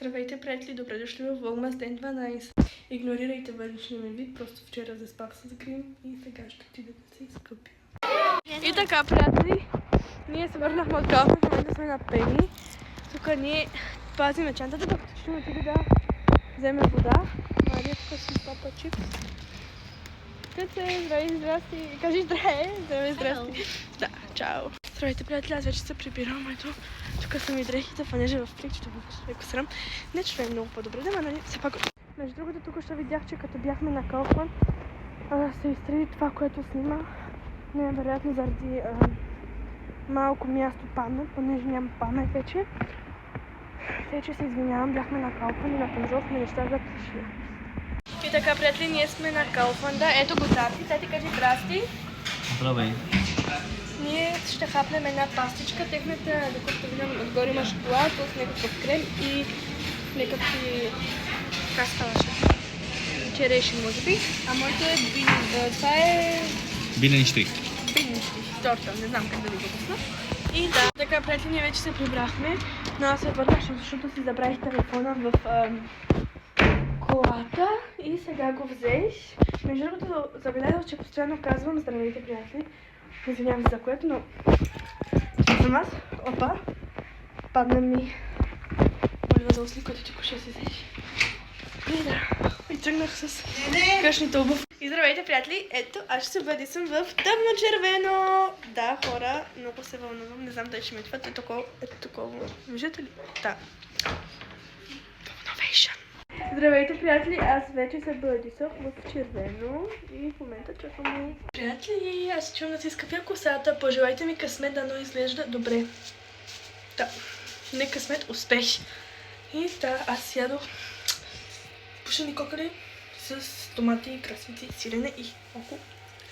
Здравейте, приятели, добре дошли в Vlogmas ден 12. Игнорирайте външния ми вид, просто вчера заспах с грим и сега ще отида да се изкъпя. И така, приятели, ние се върнахме от Калфан, в момента сме на Пени. Тук ние пазиме чантата, докато ще отиде да вземе вода. Мария тук си папа чипс. Къце, здравей, здрасти. Кажи здравей, здрасти. Да, чао. Здравейте, приятели, аз вече се прибирам. Ето, тук са ми дрехите, фанежа в плик, ще бъде леко срам. Не, че е много по-добре, да, нали, все пак. Между другото, тук ще видях, че като бяхме на Калфан, се изтрили това, което снима. Невероятно заради малко място падна, понеже няма памет вече. Вече се извинявам, бяхме на Калфан и напължохме неща за клишия. И така, приятели, ние сме на Калфан, да, ето го Тарти, ти кажи здрасти. Здравей. Ние ще хапнем една пастичка, техната, докато видим отгоре има шоколад, с някакъв крем и някакви, как ставаше, черешни може би, а моето е това е... Биненщик. Торта, не знам как да ви го обясня. И да, така, приятели, ние вече се прибрахме, но аз се върнах, защото си забравих телефона в колата и сега го взех. Между другото, забелязах, че постоянно казвам здравейте, приятели. Извинявам се за което, но за вас, опа, падна ми молива за усни, който ти ще си взеш. И да, и тръгнах с къшната обув. И здравейте, приятели, ето, аз ще се бъдисам в тъмно-червено. Да, хора, много се вълнувам, не знам дали ще ми това, ето такова, виждате ли? Да. Innovation. Здравейте, приятели, аз вече се бъдисах в червено и в момента чакам. Приятели, аз чувам да си изкъпя косата, пожелайте ми късмет, дано изглежда добре. Да, не късмет, успех. И да, аз ядох пушени кокали с томати, красвици, сирене и малко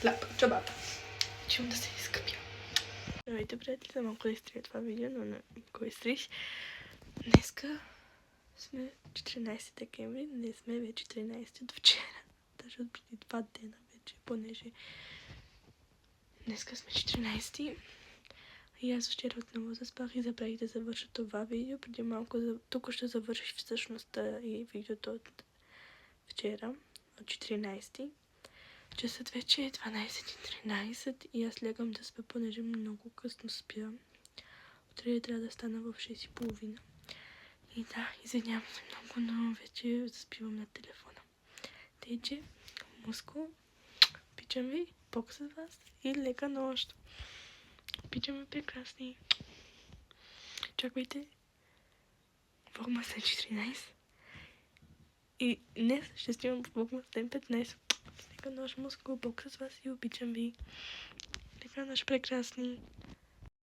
хляб, чабата. Чувам да се изкъпя. Здравейте, приятели, за малко да изтрия това видео, но не го изтрих. Днеска сме 14 декември, не сме вече 13 от вчера. Даже от преди 2 дена вече, понеже днеска сме 14. И аз вчера отново заспах и забравих да завърша това видео. Преди малко, тук ще завърших всъщност и видеото от вчера, от 14. Часът вече е 12:13 и аз лягам да спя, понеже много късно спя. Утре трябва да стана в 6:30. И да, извинявам се много, но вече заспивам на телефона. Тъй, че, муско, обичам ви, Бог с вас и лека нощ. Обичам ви, прекрасни. Чакайте. Vlogmas ден 14. И днес ще снимам в Vlogmas ден 15. Лека нощ, муско, Бог с вас и обичам ви. Лека нощ, прекрасни.